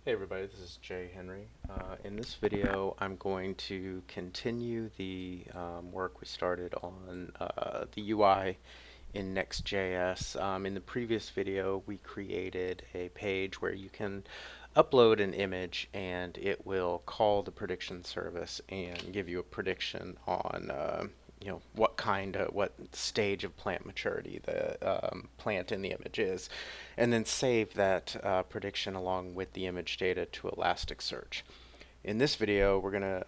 Hey everybody, this is Jay Henry. In this video, I'm going to continue the work we started on the UI in Next.js. In the previous video, we created a page where you can upload an image and it will call the prediction service and give you a prediction on what stage of plant maturity the plant in the image is, and then save that prediction along with the image data to Elasticsearch. In this video, we're going to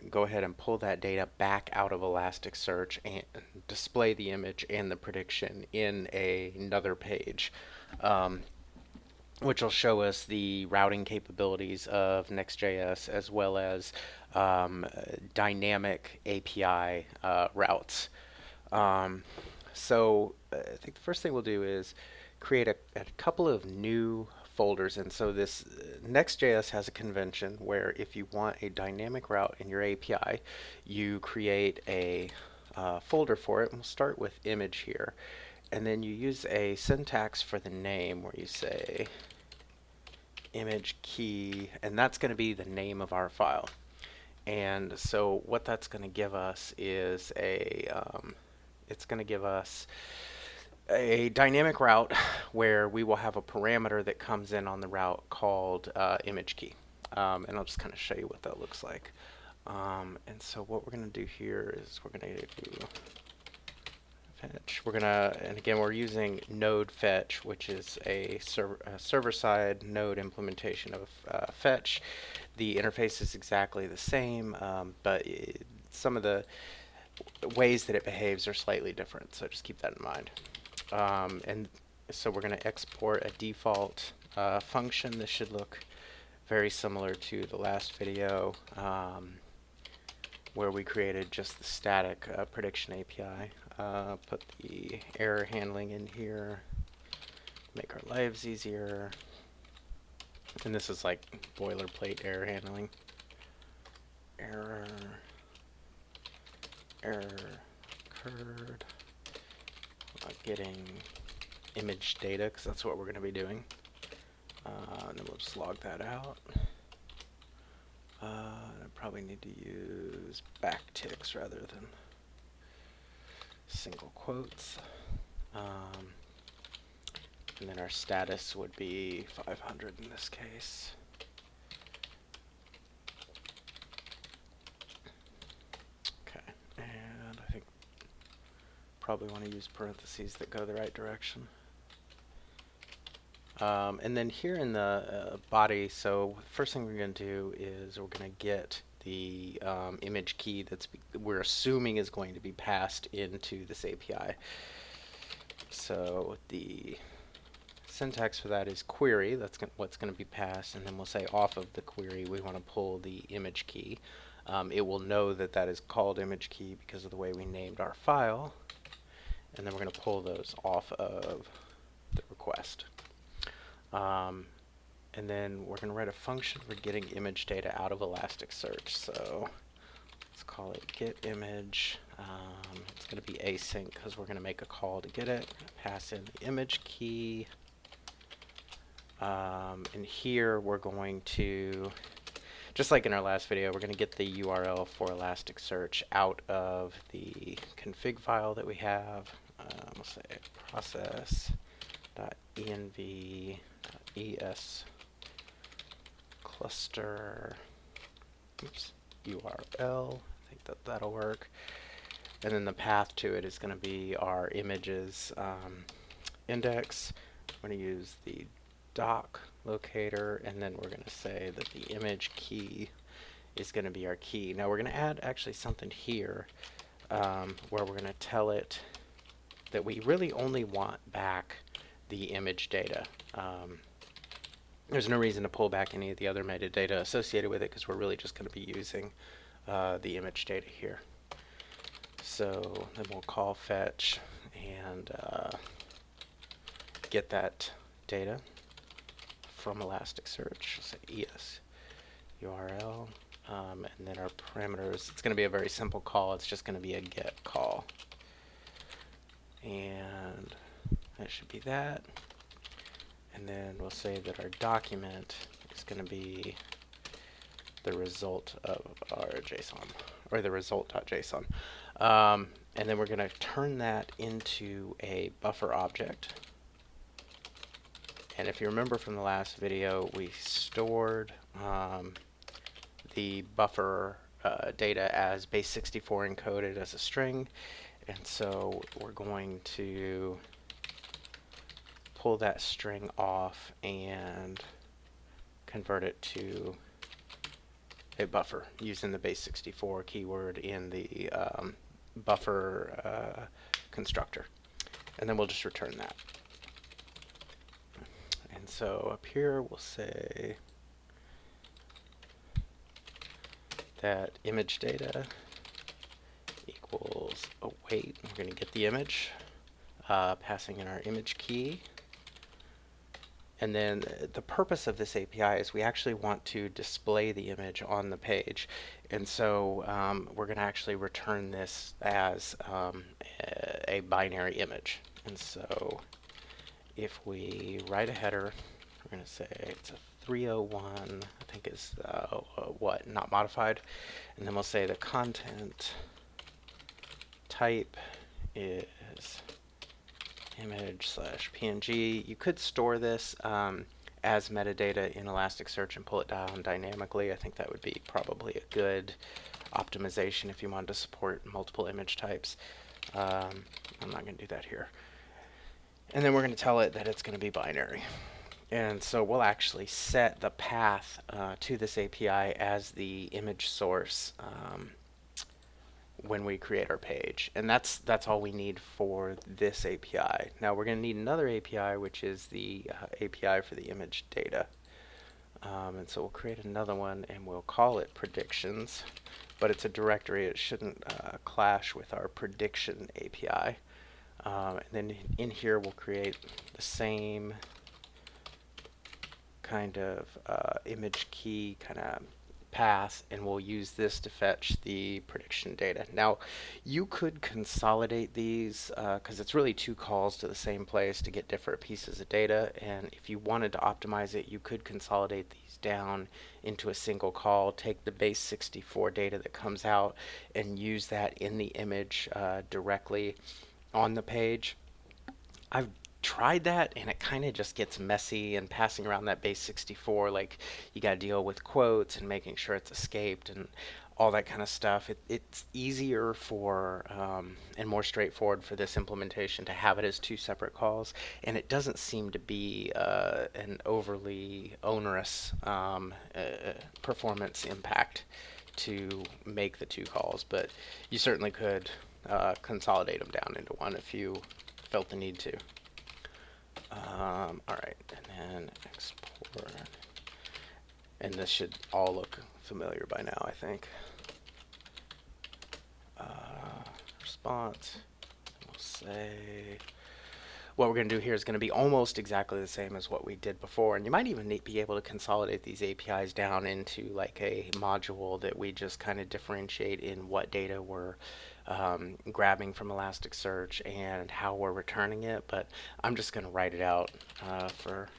go ahead and pull that data back out of Elasticsearch and display the image and the prediction in another page, which will show us the routing capabilities of Next.js as well as dynamic API routes. I think the first thing we'll do is create a couple of new folders. And so this Next.js has a convention where if you want a dynamic route in your API, you create a folder for it. And we'll start with image here. And then you use a syntax for the name where you say image key, and that's going to be the name of our file. And so what that's going to give us is it's going to give us a dynamic route where we will have a parameter that comes in on the route called image key. And I'll just kind of show you what that looks like. And so what we're going to do here is we're going to do fetch. And again, we're using node fetch, which is a server-side node implementation of fetch. The interface is exactly the same, but some of the ways that it behaves are slightly different, so just keep that in mind. And so we're going to export a default function. This should look very similar to the last video, where we created just the static prediction API. Put the error handling in here, make our lives easier. And this is like boilerplate error handling. Error occurred. Getting image data, because that's what we're going to be doing. And then we'll just log that out. I probably need to use backticks rather than single quotes. And then our status would be 500 in this case. Okay, and I think probably want to use parentheses that go the right direction. And then here in the body, so first thing we're going to do is we're going to get the image key we're assuming is going to be passed into this API. So the syntax for that is query. That's what's going to be passed, and then we'll say off of the query we want to pull the image key. It will know that that is called image key because of the way we named our file, and then we're going to pull those off of the request. And then we're going to write a function for getting image data out of Elasticsearch. So let's call it getImage. It's going to be async because we're going to make a call to get it. Pass in the image key. And here we're going to, just like in our last video, we're going to get the URL for Elasticsearch out of the config file that we have. We'll say process.env.es cluster URL. I think that'll work. And then the path to it is going to be our images index. We're going to use the doc locator, and then we're going to say that the image key is going to be our key. Now we're going to add actually something here where we're going to tell it that we really only want back the image data. There's no reason to pull back any of the other metadata associated with it because we're really just going to be using the image data here. So then we'll call fetch and get that data from Elasticsearch. We'll say ES URL, and then our parameters. It's going to be a very simple call. It's just going to be a get call, and that should be that. And then we'll say that our document is going to be the result of our JSON, or the result.json. And then we're going to turn that into a buffer object. And if you remember from the last video, we stored the buffer data as base64 encoded as a string. And so we're going to pull that string off and convert it to a buffer using the base64 keyword in the buffer constructor. And then we'll just return that. And so up here we'll say that image data equals await. We're going to get the image, passing in our image key. And then the purpose of this API is we actually want to display the image on the page. And so we're going to actually return this as a binary image. And so if we write a header, we're going to say it's a 301, I think is what, not modified. And then we'll say the content type is image/png. You could store this as metadata in Elasticsearch and pull it down dynamically. I think that would be probably a good optimization if you wanted to support multiple image types. I'm not going to do that here. And then we're going to tell it that it's going to be binary. And so we'll actually set the path to this API as the image source when we create our page. And that's all we need for this API. Now we're going to need another API, which is the API for the image data. And so we'll create another one and we'll call it predictions, but it's a directory. It shouldn't clash with our prediction API. And then in here we'll create the same kind of image key kind of path, and we'll use this to fetch the prediction data. Now you could consolidate these because it's really two calls to the same place to get different pieces of data, and if you wanted to optimize it, you could consolidate these down into a single call, take the base64 data that comes out and use that in the image directly on the page. I've tried that and it kind of just gets messy, and passing around that base64, like you got to deal with quotes and making sure it's escaped and all that kind of stuff. It's easier for and more straightforward for this implementation to have it as two separate calls, and it doesn't seem to be an overly onerous performance impact to make the two calls, but you certainly could consolidate them down into one if you felt the need to. Alright, and then export. And this should all look familiar by now, I think. Response. We'll say what we're going to do here is going to be almost exactly the same as what we did before, and you might even be able to consolidate these APIs down into like a module that we just kind of differentiate in what data we're grabbing from Elasticsearch and how we're returning it, but I'm just going to write it out for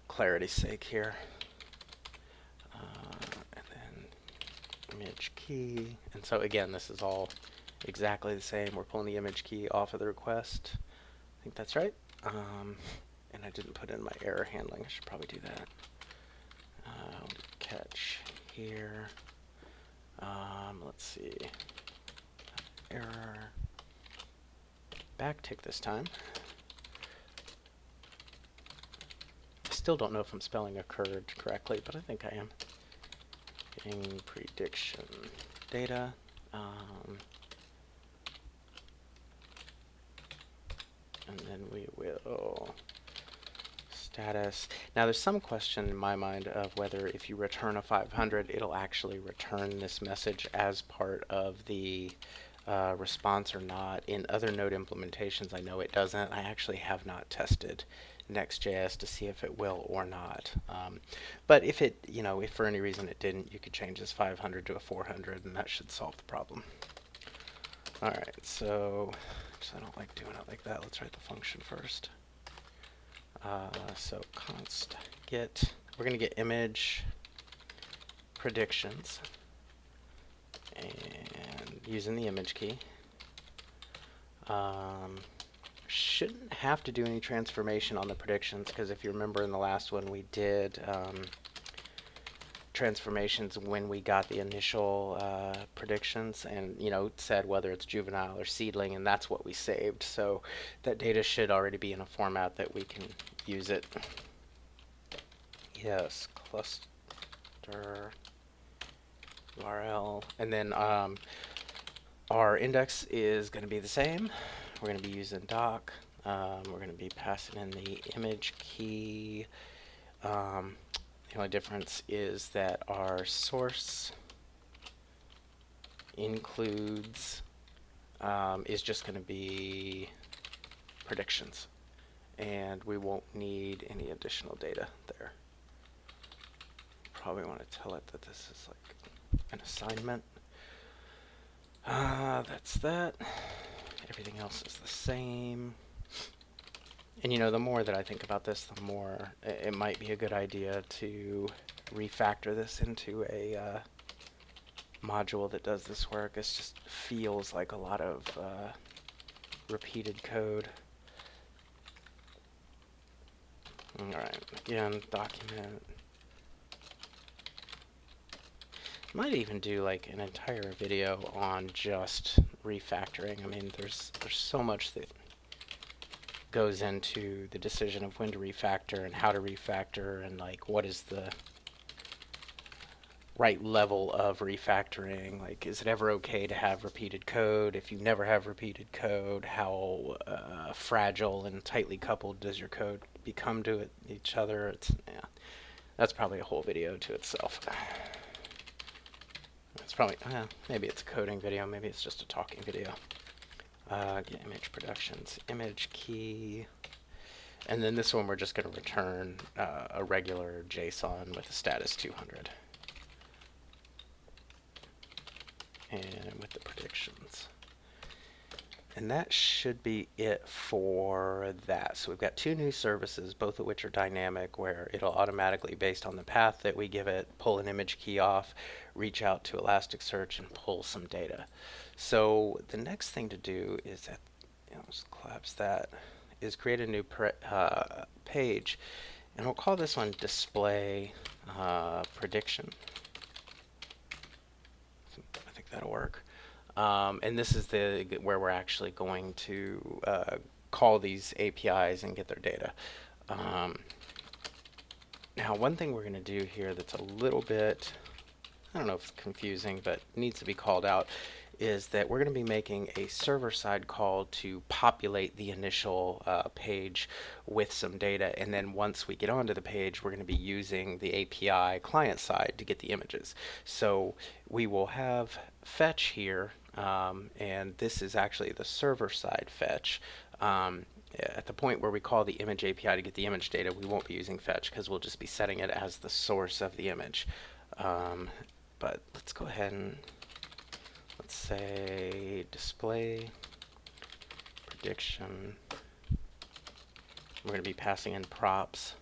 clarity's sake here. And then image key, and so again this is all exactly the same. We're pulling the image key off of the request. I think that's right. And I didn't put in my error handling. I should probably do that. Catch here. Let's see. Error. Backtick this time. I still don't know if I'm spelling occurred correctly, but I think I am. Getting prediction data. And then we will status. Now there's some question in my mind of whether if you return a 500 it'll actually return this message as part of the response or not. In other Node implementations I know it doesn't. I actually have not tested Next.js to see if it will or not. But if it, if for any reason it didn't, you could change this 500 to a 400 and that should solve the problem. Alright, so I don't like doing it like that. Let's write the function first. So const get we're going to get image predictions and using the image key. Shouldn't have to do any transformation on the predictions, because if you remember in the last one we did transformations when we got the initial predictions, and said whether it's juvenile or seedling, and that's what we saved. So that data should already be in a format that we can use it. Yes, cluster URL, and then our index is going to be the same. We're going to be using doc. We're going to be passing in the image key. The only difference is that our source includes is just going to be predictions, and we won't need any additional data there. Probably want to tell it that this is like an assignment. That's that. Everything else is the same. And the more that I think about this, the more it might be a good idea to refactor this into a module that does this work. It just feels like a lot of repeated code. Alright, again, document. Might even do like an entire video on just refactoring. I mean, there's so much that goes into the decision of when to refactor and how to refactor, and like what is the right level of refactoring. Like, is it ever okay to have repeated code? If you never have repeated code, how fragile and tightly coupled does your code become to each other? That's probably a whole video to itself. It's probably, maybe it's a coding video, maybe it's just a talking video. Get image productions, image key, and then this one we're just going to return a regular JSON with a status 200. And with the predictions. And that should be it for that. So we've got two new services, both of which are dynamic, where it'll automatically, based on the path that we give it, pull an image key off, reach out to Elasticsearch, and pull some data. So the next thing to do is, just collapse that, is create a new page. And we'll call this one display prediction. I think that'll work. And this is where we're actually going to call these APIs and get their data. Now, one thing we're going to do here that's a little bit, I don't know if it's confusing, but needs to be called out, is that we're going to be making a server-side call to populate the initial page with some data, and then once we get onto the page, we're going to be using the API client-side to get the images. So we will have fetch here, and this is actually the server-side fetch. At the point where we call the image API to get the image data, we won't be using fetch because we'll just be setting it as the source of the image. But let's go ahead and let's say display prediction. We're going to be passing in props.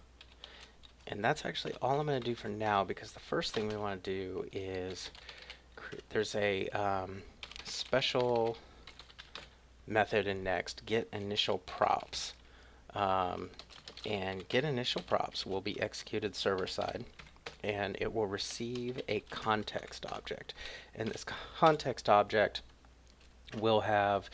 And that's actually all I'm going to do for now, because the first thing we want to do is there's a special method in Next, getInitialProps. And getInitialProps will be executed server-side, and it will receive a context object. And this context object will have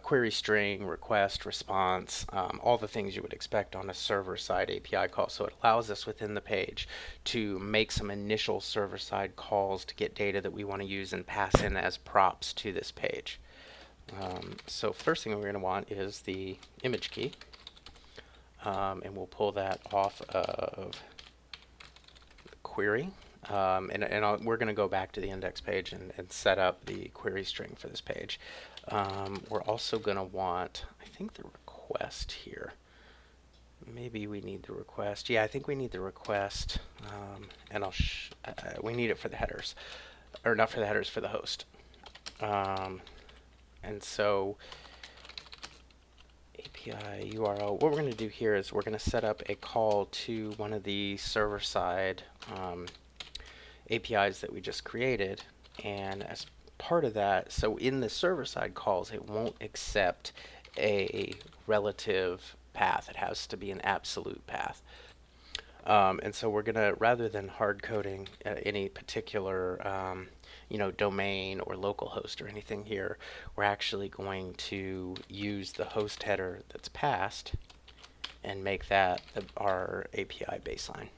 query string, request, response, all the things you would expect on a server-side API call. So it allows us within the page to make some initial server-side calls to get data that we want to use and pass in as props to this page. So first thing we're going to want is the image key, and we'll pull that off of the query. We're going to go back to the index page and set up the query string for this page. We're also going to want, I think, the request here. Maybe we need the request. Yeah, I think we need the request, and we need it for the headers, or not for the headers, for the host. And so API URL. What we're going to do here is we're going to set up a call to one of the server-side APIs that we just created, and as part of that, so in the server-side calls, it won't accept a relative path. It has to be an absolute path. And so we're going to, rather than hard coding any particular domain or local host or anything here, we're actually going to use the host header that's passed and make that our API baseline.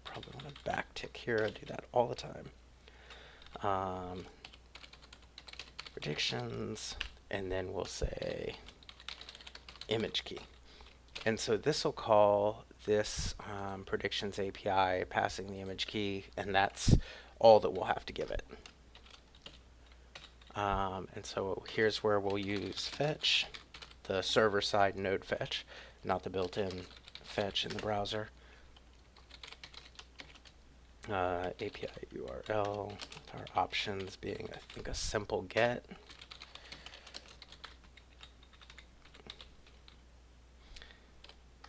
Probably want to backtick here. I do that all the time. Predictions, and then we'll say image key. And so this will call this predictions API passing the image key, and that's all that we'll have to give it. And so here's where we'll use fetch, the server-side node fetch, not the built-in fetch in the browser. API URL, with our options being, I think, a simple get.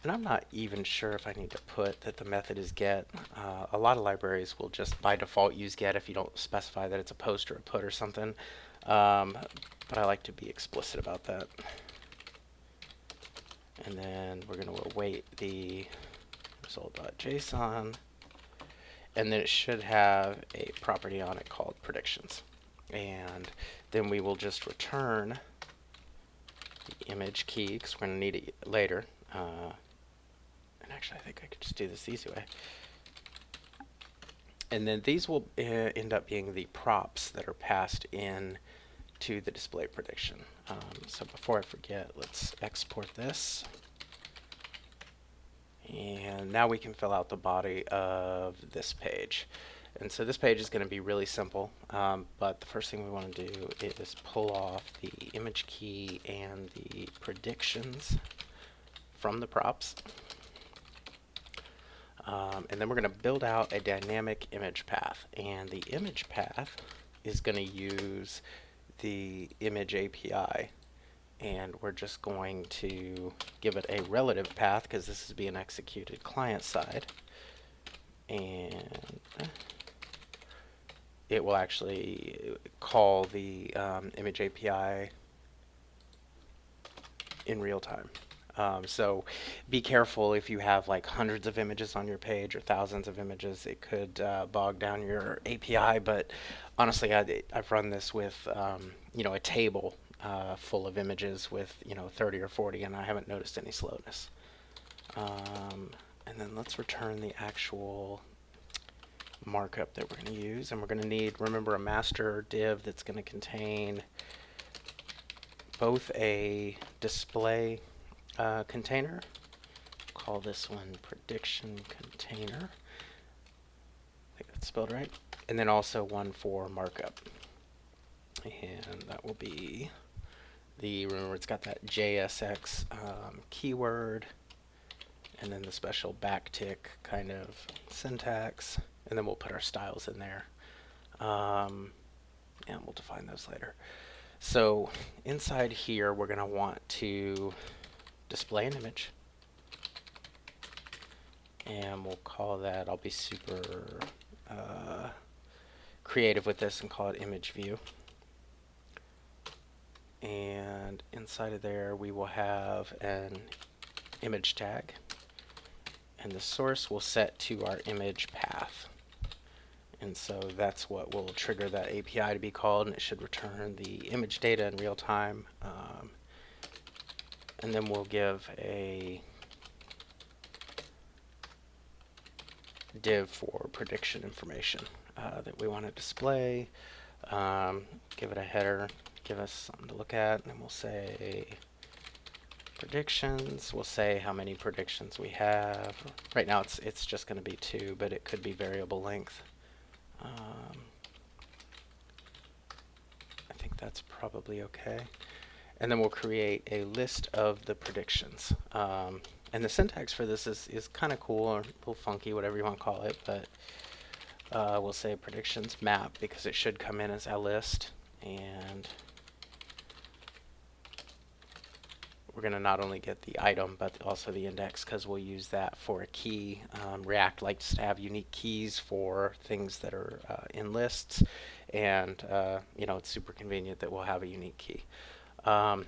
And I'm not even sure if I need to put that the method is get. A lot of libraries will just by default use get if you don't specify that it's a post or a put or something. But I like to be explicit about that. And then we're going to await the result.json. And then it should have a property on it called predictions. And then we will just return the image key, because we're going to need it later. And actually, I think I could just do this the easy way. And then these will end up being the props that are passed in to the display prediction. So before I forget, let's export this. And now we can fill out the body of this page. And so this page is going to be really simple, but the first thing we want to do is pull off the image key and the predictions from the props. And then we're going to build out a dynamic image path. And the image path is going to use the image API. And we're just going to give it a relative path because this is being executed client side. And it will actually call the image API in real time. So be careful if you have like hundreds of images on your page or thousands of images. It could bog down your API, but honestly, I've run this with a table full of images with 30 or 40, and I haven't noticed any slowness. And then let's return the actual markup that we're going to use, and we're going to need, remember, a master div that's going to contain both a display container, call this one prediction container, I think that's spelled right, and then also one for markup, and that will be remember it's got that JSX keyword, and then the special backtick kind of syntax, and then we'll put our styles in there, and we'll define those later. So inside here we're going to want to display an image, and we'll call that, I'll be super creative with this and call it image view. And inside of there we will have an image tag, and the source will set to our image path, and so that's what will trigger that API to be called, and it should return the image data in real time. And then we'll give a div for prediction information that we want to display, give it a header, give us something to look at, and then we'll say predictions. We'll say how many predictions we have. Right now it's just going to be 2, but it could be variable length. I think that's probably okay. And then we'll create a list of the predictions. And the syntax for this is kind of cool, or a little funky, whatever you want to call it, but we'll say predictions map because it should come in as a list, and we're going to not only get the item, but also the index, because we'll use that for a key. React likes to have unique keys for things that are in lists, and it's super convenient that we'll have a unique key. And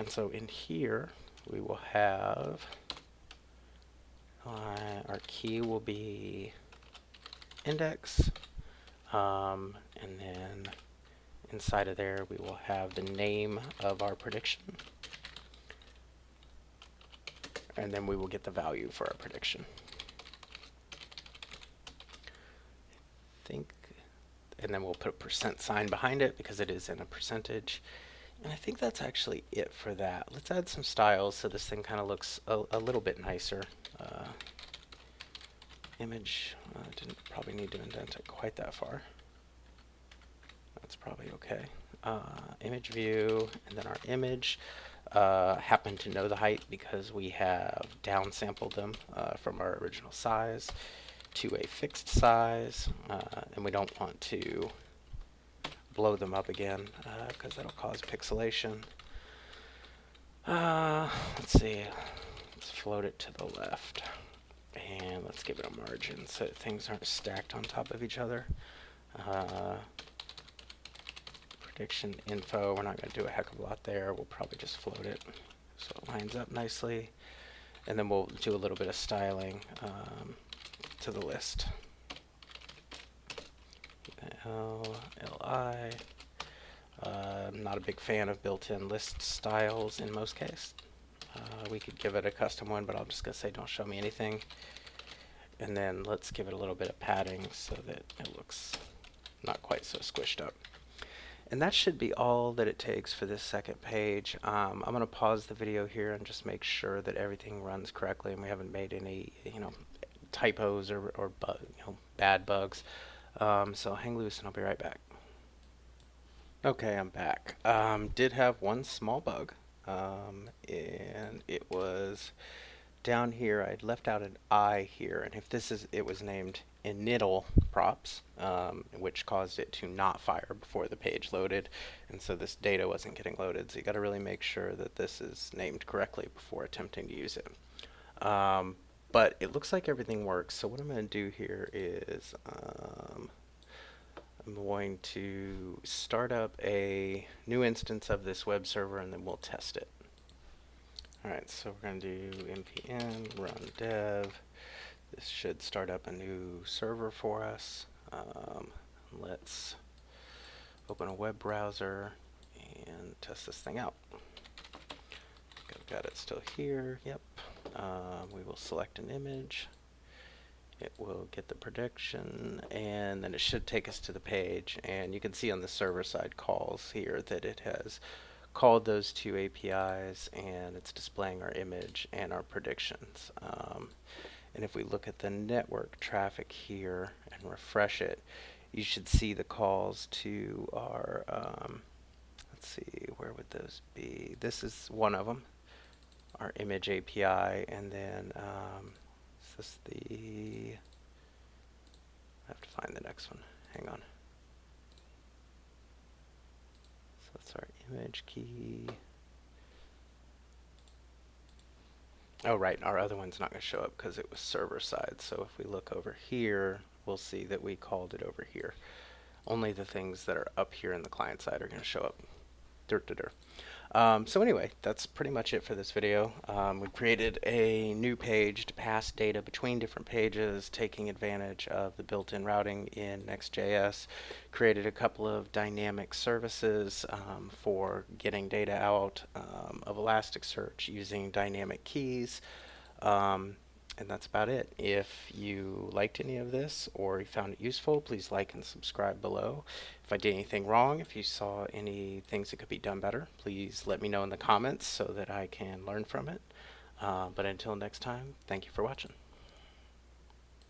so in here, we will have our key will be index, and then inside of there we will have the name of our prediction, and then we will get the value for our prediction. And then we'll put a percent sign behind it because it is in a percentage. And I think that's actually it for that. Let's add some styles so this thing kind of looks a little bit nicer. Image, didn't probably need to indent it quite that far. That's probably okay. Image view, and then our image happen to know the height because we have downsampled them from our original size to a fixed size, and we don't want to blow them up again because that'll cause pixelation. Let's see, let's float it to the left, and let's give it a margin so that things aren't stacked on top of each other. Prediction info, we're not going to do a heck of a lot there. We'll probably just float it so it lines up nicely, and then we'll do a little bit of styling to the list. L-I. I'm not a big fan of built-in list styles in most cases. We could give it a custom one, but I'm just going to say don't show me anything. And then let's give it a little bit of padding so that it looks not quite so squished up. And that should be all that it takes for this second page. I'm going to pause the video here and just make sure that everything runs correctly and we haven't made any typos or bad bugs. So hang loose and I'll be right back. Okay, I'm back. Did have one small bug, and it was down here. I'd left out an I here, and if this is, it was named initialProps, which caused it to not fire before the page loaded, and so this data wasn't getting loaded. So you got to really make sure that this is named correctly before attempting to use it. But it looks like everything works. So what I'm going to do here is I'm going to start up a new instance of this web server, and then we'll test it. Alright, so we're going to do npm run dev. This should start up a new server for us. Let's open a web browser and test this thing out. I've got it still here. Yep. We will select an image. It will get the prediction, and then it should take us to the page. And you can see on the server-side calls here that it has called those two APIs, and it's displaying our image and our predictions. And if we look at the network traffic here and refresh it, you should see the calls to our, let's see, where would those be? This is one of them, our image API, and then is this the, I have to find the next one, hang on. So that's our image key. Oh right, our other one's not going to show up because it was server side. So if we look over here, we'll see that we called it over here. Only the things that are up here in the client side are going to show up. So anyway, that's pretty much it for this video. We created a new page to pass data between different pages, taking advantage of the built-in routing in Next.js. Created a couple of dynamic services for getting data out of Elasticsearch using dynamic keys. And that's about it. If you liked any of this or you found it useful, please like and subscribe below. If I did anything wrong, if you saw any things that could be done better, please let me know in the comments so that I can learn from it. But until next time, thank you for watching.